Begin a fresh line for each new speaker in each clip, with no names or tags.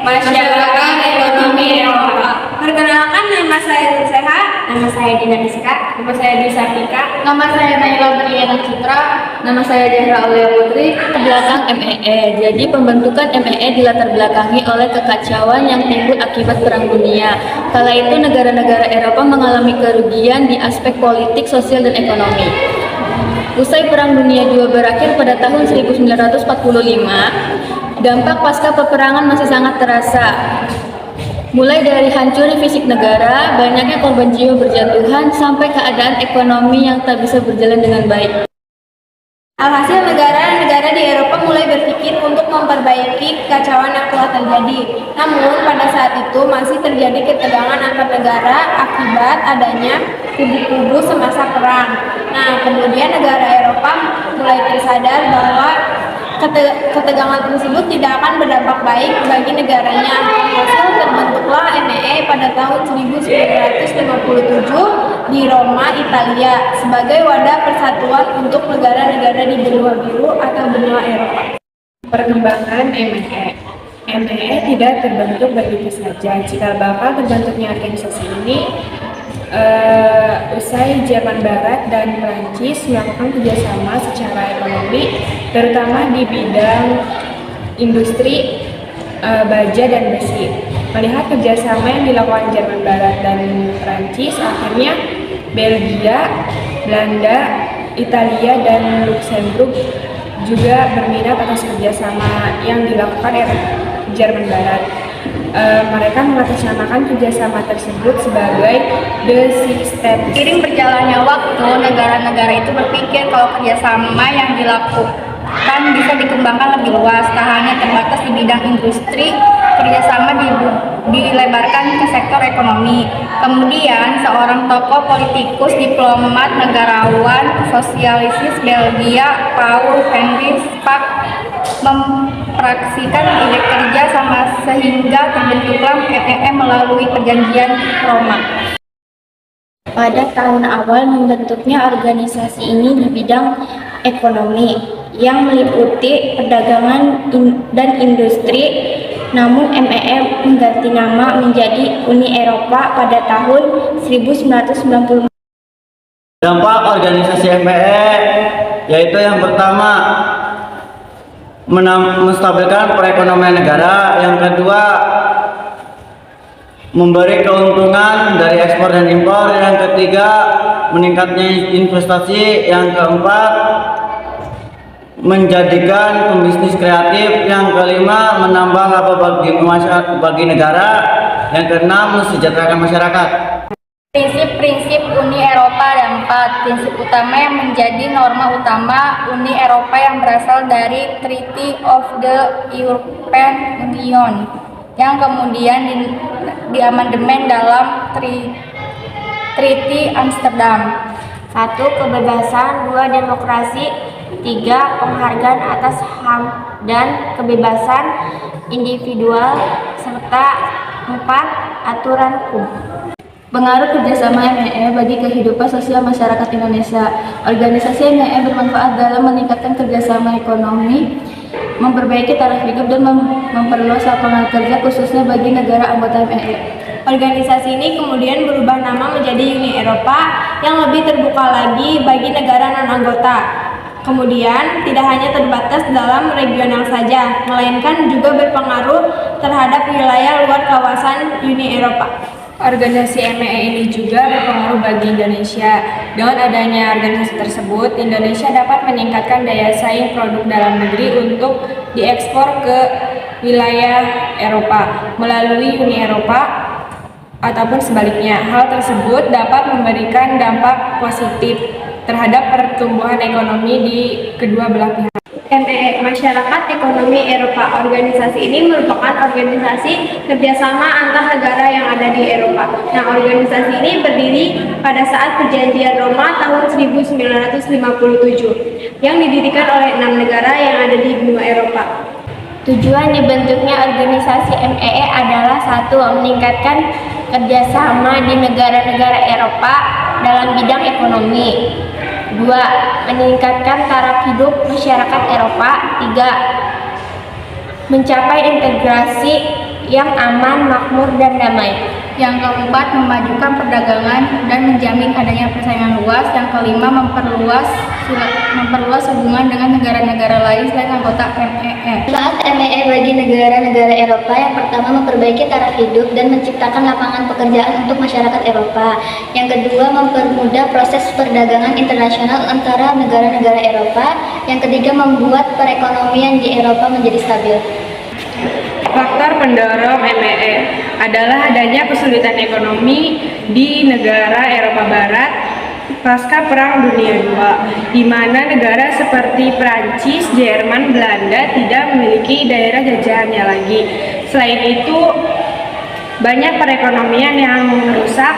Masyarakat Ekonomi Eropa.
Perkenalkan, nama saya Nur Sehat.
Nama saya Dina Rizka.
Nama saya Disartika.
Nama saya Naila Briana Citra.
Nama saya Zahra Aulia Putri.
Belakang MEE. Jadi pembentukan MEE dilatar belakangi oleh kekacauan yang timbul akibat Perang Dunia. Kala itu negara-negara Eropa mengalami kerugian di aspek politik, sosial, dan ekonomi. Usai Perang Dunia II berakhir pada tahun 1945, dampak pasca peperangan masih sangat terasa. Mulai dari hancurnya fisik negara, banyaknya korban jiwa berjatuhan, sampai keadaan ekonomi yang tak bisa berjalan dengan baik.
Alhasil negara-negara di Eropa mulai berpikir untuk memperbaiki kekacauan yang telah terjadi. Namun pada saat itu masih terjadi ketegangan antar negara akibat adanya kubu-kubu semasa perang. Nah, kemudian negara Eropa mulai tersadar bahwa ketegangan tersebut tidak akan berdampak baik bagi negaranya. Hasil terbentuklah MEE pada tahun 1957 di Roma, Italia, sebagai wadah persatuan untuk negara-negara di benua biru atau benua Eropa.
Perkembangan MEE. MEE tidak terbentuk begitu saja. Cikal bakal terbentuknya organisasi ini usai Jerman Barat dan Prancis melakukan kerjasama secara ekonomi, terutama di bidang industri baja dan besi. Melihat kerjasama yang dilakukan Jerman Barat dan Prancis, akhirnya Belgia, Belanda, Italia, dan Luxembourg juga berminat atas kerjasama yang dilakukan Jerman Barat. Mereka mengatasnamakan kerjasama tersebut sebagai The Six Steps.
Seiring berjalannya waktu, negara-negara itu berpikir kalau kerjasama yang dilakukan bisa dikembangkan lebih luas, tak hanya terbatas di bidang industri. Kerjasama dilebarkan ke sektor ekonomi. Kemudian seorang tokoh politikus, diplomat, negarawan, sosialisis Belgia, Paul Henri Spaak mempraksikan ide kerja sama sehingga terbentuklah MEE melalui perjanjian Roma.
Pada tahun awal membentuknya organisasi ini di bidang ekonomi yang meliputi perdagangan dan industri. Namun MEE mengganti nama menjadi Uni Eropa pada tahun 1990.
Dampak organisasi MEE yaitu yang pertama, menstabilkan perekonomian negara. Yang kedua, memberi keuntungan dari ekspor dan impor. Yang ketiga, meningkatnya investasi. Yang keempat, menjadikan pembisnis kreatif. Yang kelima, menambah laba bagi negara. Yang keenam, mensejahterakan masyarakat.
Prinsip-prinsip Uni Eropa ada 4. Prinsip utama yang menjadi norma utama Uni Eropa yang berasal dari Treaty of the European Union yang kemudian diamandemen dalam Treaty Amsterdam.
1. Kebebasan. 2. Demokrasi. 3. Penghargaan atas HAM dan kebebasan individual. Serta 4. Aturan hukum.
Pengaruh kerjasama MEE bagi kehidupan sosial masyarakat Indonesia. Organisasi MEE bermanfaat dalam meningkatkan kerjasama ekonomi, memperbaiki taraf hidup, dan memperluas lapangan kerja khususnya bagi negara anggota MEE.
Organisasi ini kemudian berubah nama menjadi Uni Eropa yang lebih terbuka lagi bagi negara non-anggota. Kemudian tidak hanya terbatas dalam regional saja, melainkan juga berpengaruh terhadap wilayah luar kawasan Uni Eropa.
Organisasi MEE ini juga berpengaruh bagi Indonesia. Dengan adanya organisasi tersebut, Indonesia dapat meningkatkan daya saing produk dalam negeri untuk diekspor ke wilayah Eropa melalui Uni Eropa ataupun sebaliknya. Hal tersebut dapat memberikan dampak positif terhadap pertumbuhan ekonomi di kedua belah pihak.
MEE, Masyarakat Ekonomi Eropa. Organisasi ini merupakan organisasi kerjasama antar negara yang ada di Eropa. Nah, organisasi ini berdiri pada saat Perjanjian Roma tahun 1957 yang didirikan oleh 6 negara yang ada di benua Eropa.
Tujuan dibentuknya organisasi MEE adalah 1. Meningkatkan kerjasama di negara-negara Eropa dalam bidang ekonomi. 2. Meningkatkan taraf hidup masyarakat Eropa. 3. Mencapai integrasi
yang aman, makmur, dan damai.
Yang keempat, memajukan perdagangan dan menjamin adanya persaingan luas. Yang kelima, memperluas hubungan dengan negara-negara lain selain anggota MEE.
Manfaat MEE bagi negara-negara Eropa yang pertama memperbaiki taraf hidup dan menciptakan lapangan pekerjaan untuk masyarakat Eropa. Yang kedua mempermudah proses perdagangan internasional antara negara-negara Eropa. Yang ketiga membuat perekonomian di Eropa menjadi stabil.
Faktor pendorong MEE adalah adanya kesulitan ekonomi di negara Eropa Barat pasca Perang Dunia II, di mana negara seperti Prancis, Jerman, Belanda tidak memiliki daerah jajahannya lagi. Selain itu, banyak perekonomian yang rusak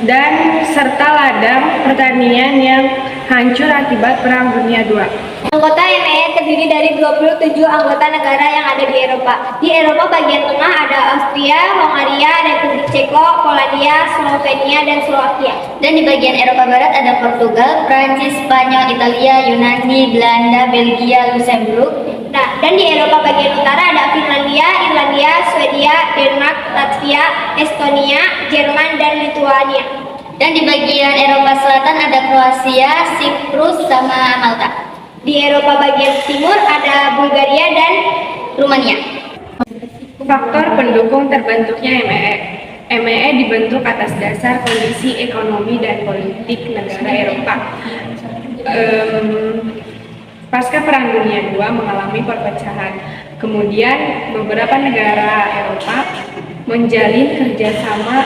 dan serta ladang pertanian yang hancur akibat Perang Dunia II.
Anggota MEE terdiri dari 27 anggota negara yang ada di Eropa. Di Eropa bagian tengah ada Austria, Hongaria, Republik Ceko, Polandia, Slovenia, dan Slovakia.
Dan di bagian Eropa Barat ada Portugal, Prancis, Spanyol, Italia, Yunani, Belanda, Belgia, Luxembourg.
Nah, dan di Eropa bagian utara ada Finlandia, Irlandia, Swedia, Denmark, Latvia, Estonia, Jerman, dan Lituania.
Dan di bagian Eropa Selatan ada Kroasia, Siprus, sama Malta.
Di Eropa bagian timur ada Bulgaria dan
Rumania.
Faktor pendukung terbentuknya MEE. MEE dibentuk atas dasar kondisi ekonomi dan politik negara Eropa. Pasca Perang Dunia II mengalami perpecahan. Kemudian beberapa negara Eropa menjalin kerjasama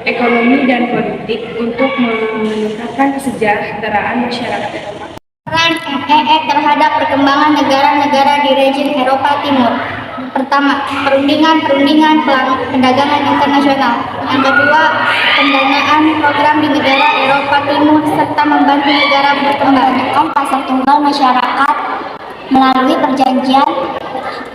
ekonomi dan politik untuk meningkatkan kesejahteraan masyarakat Eropa.
Peran MEE terhadap perkembangan negara-negara di region Eropa Timur. Pertama, perundingan perdagangan internasional. Yang kedua, pendanaan program di negara Eropa Timur serta membantu negara berkembang.
Pasar tunggal masyarakat melalui perjanjian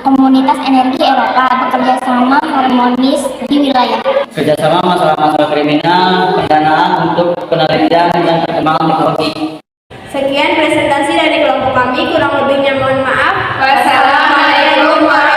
Komunitas Energi Eropa bekerja sama harmonis di wilayah.
Kerjasama masalah-masalah kriminal, pendanaan untuk penelitian dan perkembangan teknologi.
Sekian presentasi dari kelompok kami, kurang lebihnya mohon maaf.
Wassalamualaikum warahmatullahi wabarakatuh.